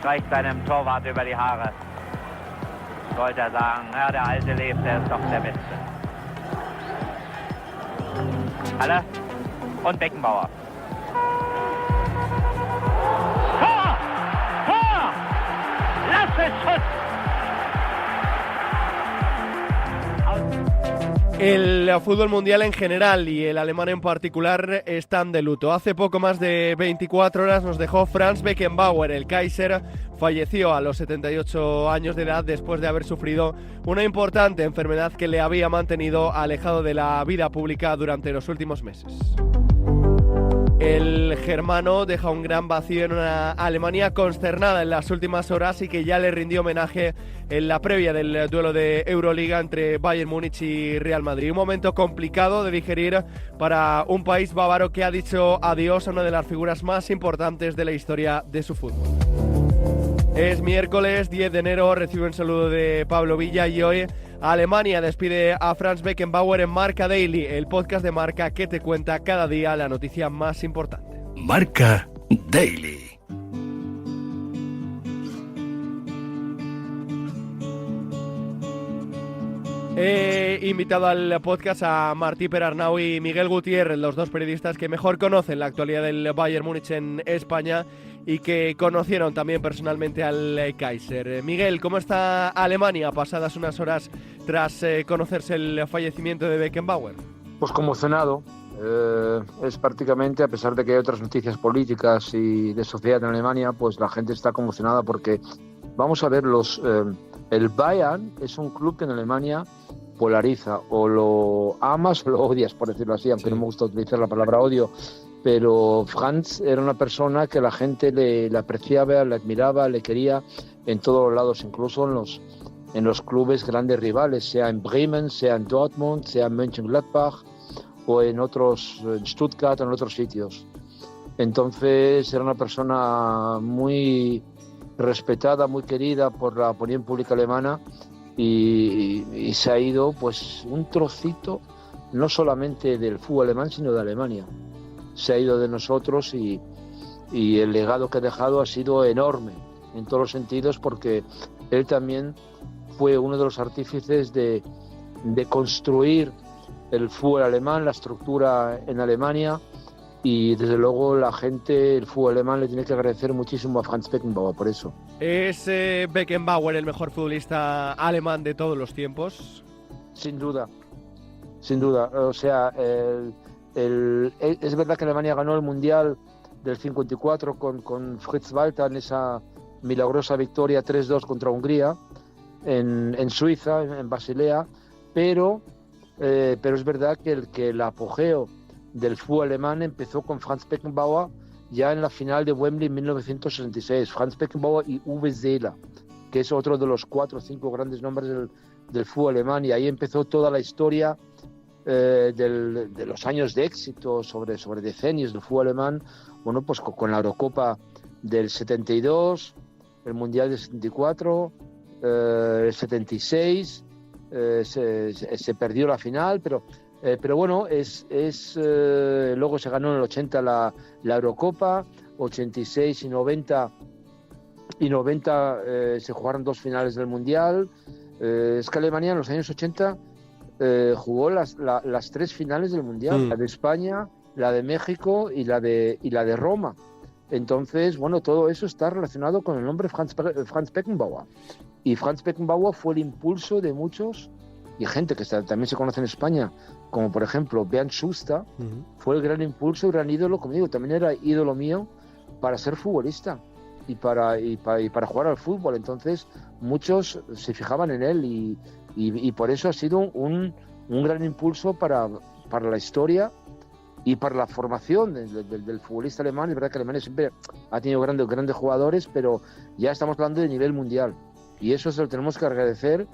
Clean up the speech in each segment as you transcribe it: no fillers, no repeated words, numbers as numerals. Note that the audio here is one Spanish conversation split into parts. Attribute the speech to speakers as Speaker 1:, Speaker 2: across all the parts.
Speaker 1: streicht seinem Torwart über die Haare. Sollte er sagen, ja, der Alte lebt, der ist doch der Beste. Haller und Beckenbauer. Tor! Tor! Lasse Schuss!
Speaker 2: El fútbol mundial en general y el alemán en particular están de luto. Hace poco más de 24 horas nos dejó Franz Beckenbauer. El Kaiser falleció a los 78 años de edad después de haber sufrido una importante enfermedad que le había mantenido alejado de la vida pública durante los últimos meses. El germano deja un gran vacío en una Alemania consternada en las últimas horas y que ya le rindió homenaje en la previa del duelo de Euroliga entre Bayern Múnich y Real Madrid. Un momento complicado de digerir para un país bávaro que ha dicho adiós a una de las figuras más importantes de la historia de su fútbol. Es miércoles 10 de enero, recibo un saludo de Pablo Villa y hoy Alemania despide a Franz Beckenbauer en Marca Daily, el podcast de Marca que te cuenta cada día la noticia más importante.
Speaker 3: Marca Daily.
Speaker 2: He invitado al podcast a Martí Perarnau y Miguel Gutiérrez, los dos periodistas que mejor conocen la actualidad del Bayern Múnich en España y que conocieron también personalmente al Kaiser. Miguel, ¿cómo está Alemania pasadas unas horas tras conocerse el fallecimiento de Beckenbauer?
Speaker 4: Pues conmocionado. Es prácticamente, a pesar de que hay otras noticias políticas y de sociedad en Alemania, pues la gente está conmocionada porque, vamos a ver, el Bayern es un club que en Alemania polariza, o lo amas o lo odias, por decirlo así, aunque no me gusta utilizar la palabra odio, pero Franz era una persona que la gente le apreciaba, le admiraba, le quería en todos los lados, incluso en los clubes grandes rivales, sea en Bremen, sea en Dortmund, sea en Mönchengladbach o en Stuttgart o en otros sitios. Entonces era una persona muy respetada, muy querida por la opinión pública alemana y se ha ido pues un trocito no solamente del fútbol alemán sino de Alemania. Se ha ido de nosotros y el legado que ha dejado ha sido enorme en todos los sentidos, porque él también fue uno de los artífices de construir el fútbol alemán, la estructura en Alemania, y desde luego la gente, el fútbol alemán, le tiene que agradecer muchísimo a Franz Beckenbauer por eso.
Speaker 2: ¿Es Beckenbauer el mejor futbolista alemán de todos los tiempos?
Speaker 4: Sin duda, sin duda. O sea, es verdad que Alemania ganó el Mundial del 54 con Fritz Walter en esa milagrosa victoria 3-2 contra Hungría en Suiza, en Basilea, pero es verdad que el apogeo del fútbol alemán empezó con Franz Beckenbauer ya en la final de Wembley en 1966. Franz Beckenbauer y Uwe Seeler, que es otro de los 4 o 5 grandes nombres del fútbol alemán, y ahí empezó toda la historia de los años de éxito sobre decenios del fútbol alemán. Bueno, pues con la Eurocopa del 72, el Mundial del 74, el 76, se perdió la final, pero bueno, luego se ganó en el 80 la Eurocopa, 86 y 90 se jugaron 2 finales del Mundial. Es que Alemania en los años 80 jugó las 3 finales del Mundial, la de España, la de México y la de Roma. Entonces, bueno, todo eso está relacionado con el nombre Franz Beckenbauer. Y Franz Beckenbauer fue el impulso de muchos, y gente que también se conoce en España, como por ejemplo Bernd Schuster, fue el gran impulso, el gran ídolo, como digo, también era ídolo mío para ser futbolista y para jugar al fútbol. Entonces, muchos se fijaban en él y por eso ha sido un gran impulso para la historia y para la formación del futbolista alemán. Es verdad que Alemania siempre ha tenido grandes jugadores, pero ya estamos hablando de nivel mundial, y eso se lo tenemos que agradecer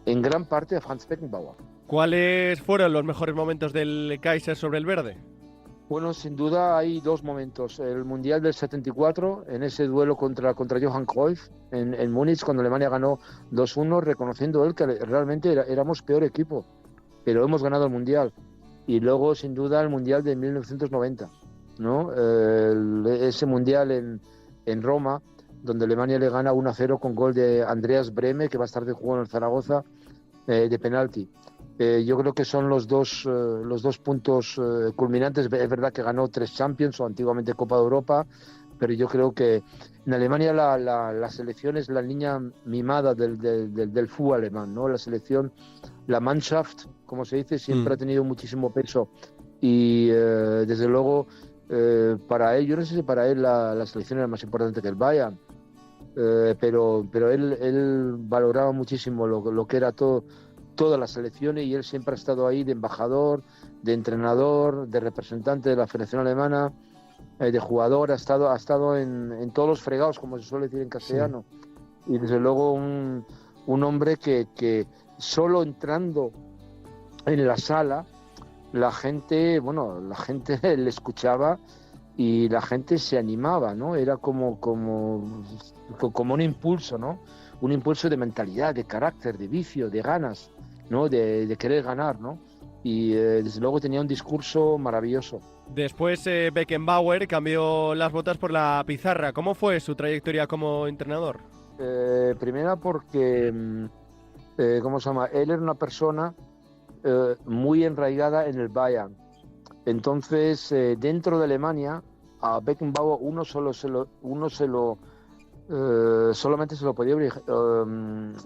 Speaker 4: en gran parte a Franz Beckenbauer.
Speaker 2: ¿Cuáles fueron los mejores momentos del Kaiser sobre el verde?
Speaker 4: Bueno, sin duda hay 2 momentos. El Mundial del 74, en ese duelo contra Johan Cruyff en Múnich, cuando Alemania ganó 2-1, reconociendo él que realmente éramos peor equipo, pero hemos ganado el Mundial. Y luego, sin duda, el Mundial de 1990, ¿no? Ese Mundial en Roma, donde Alemania le gana 1-0 con gol de Andreas Brehme, que va a estar de juego en el Zaragoza, de penalti. Yo creo que son los dos puntos culminantes. Es verdad que ganó 3 Champions o antiguamente Copa de Europa, pero yo creo que en Alemania la selección es la niña mimada del fútbol alemán, ¿no? La selección, la Mannschaft, como se dice, siempre ha tenido muchísimo peso y desde luego para él, yo no sé si para él la selección era más importante que el Bayern, pero él valoraba muchísimo lo que era todas las selecciones, y él siempre ha estado ahí de embajador, de entrenador, de representante de la Federación Alemana, de jugador, ha estado en todos los fregados, como se suele decir en castellano. Sí. Y desde luego un hombre que solo entrando en la sala, la gente le escuchaba y la gente se animaba, ¿no? Era como un impulso, ¿no? Un impulso de mentalidad, de carácter, de vicio, de ganas, ¿no? De querer ganar, ¿no? Y desde luego tenía un discurso maravilloso.
Speaker 2: Después Beckenbauer cambió las botas por la pizarra. ¿Cómo fue su trayectoria como entrenador?
Speaker 4: Primera porque, ¿cómo se llama? Él era una persona muy enraigada en el Bayern. Entonces, dentro de Alemania, a Beckenbauer solamente se lo podía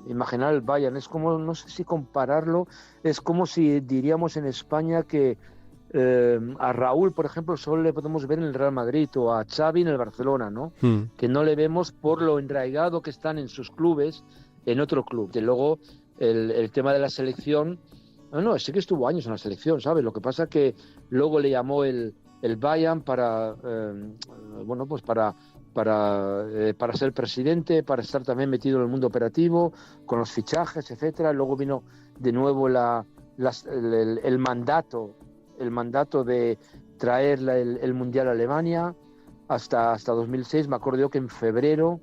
Speaker 4: imaginar el Bayern. Es como, no sé si compararlo, es como si diríamos en España que a Raúl, por ejemplo, solo le podemos ver en el Real Madrid, o a Xavi en el Barcelona, ¿no? Que no le vemos por lo enraigado que están en sus clubes, en otro club. Y luego el tema de la selección, sí que estuvo años en la selección, ¿sabes? Lo que pasa que luego le llamó el Bayern para ser presidente, para estar también metido en el mundo operativo, con los fichajes, etcétera. Luego vino de nuevo el mandato de traer el Mundial a Alemania hasta 2006. Me acuerdo yo que en febrero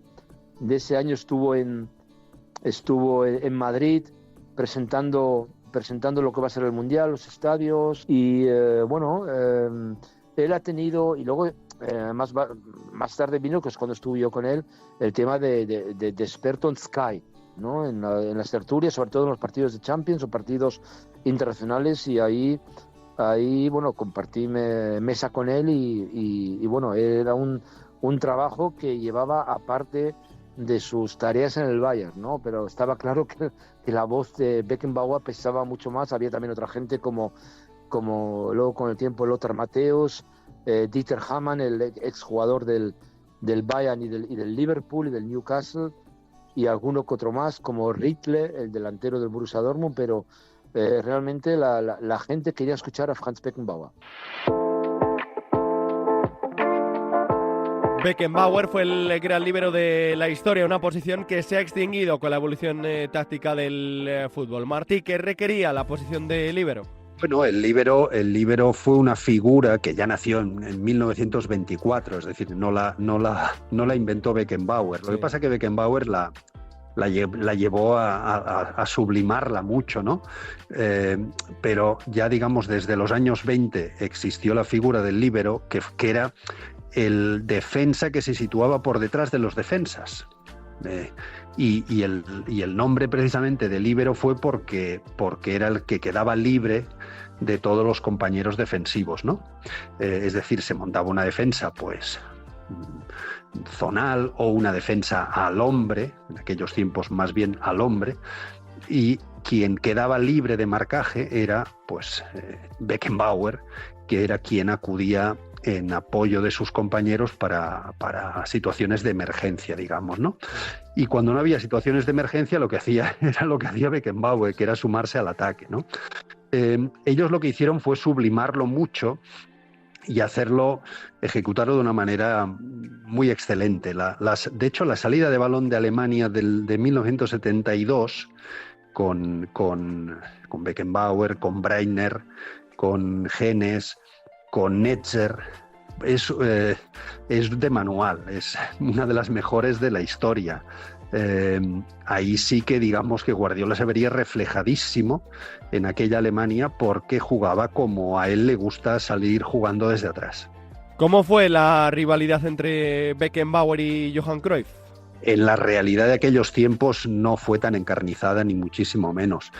Speaker 4: de ese año estuvo en Madrid presentando lo que va a ser el Mundial, los estadios, y él ha tenido, y luego más tarde vino, que es cuando estuve yo con él, el tema de experto en Sky, ¿no? En las tertulias, sobre todo en los partidos de Champions o partidos internacionales, y ahí compartí mesa con él y era un trabajo que llevaba aparte de sus tareas en el Bayern, ¿no? Pero estaba claro que la voz de Beckenbauer pesaba mucho más. Había también otra gente como luego con el tiempo Lothar Matthäus, Dieter Hamann, el exjugador del Bayern y del Liverpool y del Newcastle, y alguno que otro más, como Riedle, el delantero del Borussia Dortmund, pero realmente la gente quería escuchar a Franz Beckenbauer.
Speaker 2: Beckenbauer fue el gran líbero de la historia, una posición que se ha extinguido con la evolución táctica del fútbol. Martí, ¿qué requería la posición de líbero?
Speaker 3: Bueno, el líbero fue una figura que ya nació en 1924, es decir, no la inventó Beckenbauer. Lo que pasa es que Beckenbauer la llevó a sublimarla mucho, ¿no? Pero ya, digamos, desde los años 20 existió la figura del líbero, que era el defensa que se situaba por detrás de los defensas. Y el nombre precisamente de líbero fue porque era el que quedaba libre de todos los compañeros defensivos, ¿no? Es decir, se montaba una defensa, pues, zonal, o una defensa al hombre, en aquellos tiempos más bien al hombre, y quien quedaba libre de marcaje era, pues, Beckenbauer, que era quien acudía en apoyo de sus compañeros para situaciones de emergencia, digamos, ¿no? Y cuando no había situaciones de emergencia, lo que hacía era lo que hacía Beckenbauer, que era sumarse al ataque, ¿no? Ellos lo que hicieron fue sublimarlo mucho y ejecutarlo de una manera muy excelente. De hecho, la salida de balón de Alemania de 1972 con Beckenbauer, con Breitner, con Hennes, con Netzer, es de manual, es una de las mejores de la historia. Ahí sí que digamos que Guardiola se vería reflejadísimo en aquella Alemania, porque jugaba como a él le gusta salir jugando desde atrás.
Speaker 2: ¿Cómo fue la rivalidad entre Beckenbauer y Johan Cruyff?
Speaker 3: en la realidad de aquellos tiempos no fue tan encarnizada, ni muchísimo menos.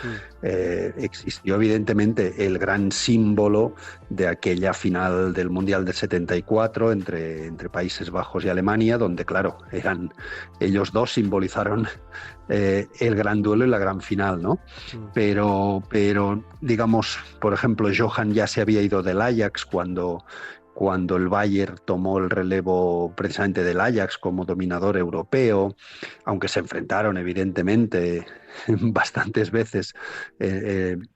Speaker 3: Existió evidentemente el gran símbolo de aquella final del Mundial del 74 entre Países Bajos y Alemania, donde, claro, ellos dos simbolizaron el gran duelo y la gran final, ¿no? Pero digamos, por ejemplo, Johan ya se había ido del Ajax cuando el Bayern tomó el relevo precisamente del Ajax como dominador europeo, aunque se enfrentaron evidentemente bastantes veces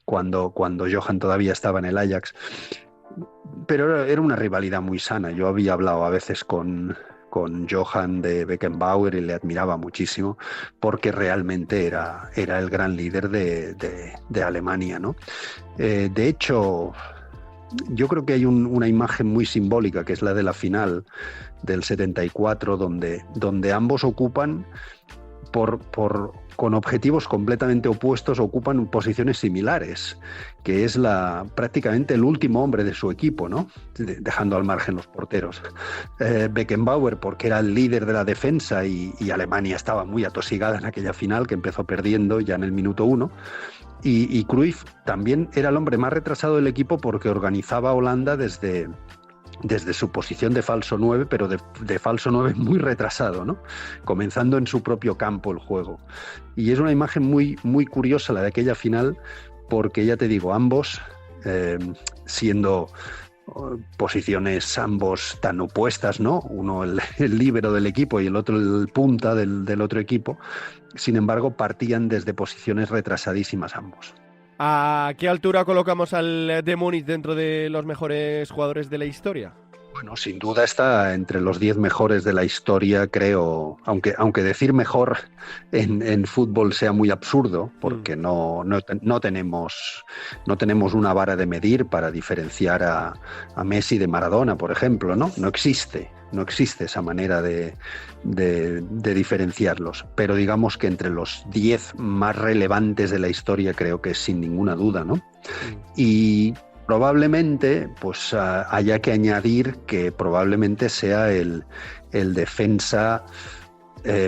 Speaker 3: cuando Johan todavía estaba en el Ajax. Pero era una rivalidad muy sana. Yo había hablado a veces con Johan de Beckenbauer y le admiraba muchísimo porque realmente era el gran líder de Alemania, ¿no? De hecho, yo creo que hay una imagen muy simbólica, que es la de la final del 74, donde ambos ocupan, con objetivos completamente opuestos, ocupan posiciones similares, que es prácticamente el último hombre de su equipo, ¿no? Dejando al margen los porteros. Beckenbauer, porque era el líder de la defensa y Alemania estaba muy atosigada en aquella final, que empezó perdiendo ya en el minuto 1. Y Cruyff también era el hombre más retrasado del equipo porque organizaba a Holanda desde su posición de falso 9, pero de falso 9 muy retrasado, ¿no? Comenzando en su propio campo el juego. Y es una imagen muy, muy curiosa la de aquella final, porque ya te digo, ambos siendo posiciones ambos tan opuestas, ¿no? Uno el líbero del equipo y el otro el punta del otro equipo. Sin embargo, partían desde posiciones retrasadísimas ambos.
Speaker 2: ¿A qué altura colocamos al de Múnich dentro de los mejores jugadores de la historia?
Speaker 3: Bueno, sin duda está entre los 10 mejores de la historia, creo, aunque decir mejor en fútbol sea muy absurdo, porque no tenemos una vara de medir para diferenciar a Messi de Maradona, por ejemplo, ¿no? No existe esa manera de diferenciarlos, pero digamos que entre los 10 más relevantes de la historia creo que es sin ninguna duda, ¿no? Y probablemente pues haya que añadir que probablemente sea el defensa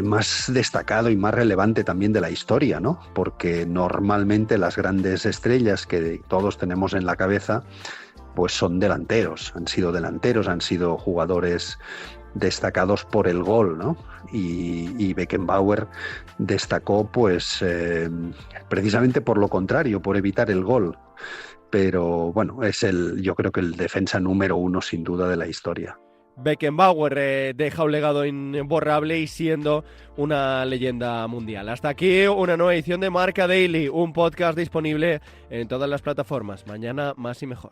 Speaker 3: más destacado y más relevante también de la historia, ¿no? Porque normalmente las grandes estrellas que todos tenemos en la cabeza pues son delanteros, han sido jugadores destacados por el gol, ¿no? Y Beckenbauer destacó pues precisamente por lo contrario, por evitar el gol. Pero bueno, yo creo que el defensa número 1 sin duda de la historia.
Speaker 2: Beckenbauer deja un legado imborrable y siendo una leyenda mundial. Hasta aquí una nueva edición de Marca Daily, un podcast disponible en todas las plataformas. Mañana más y mejor.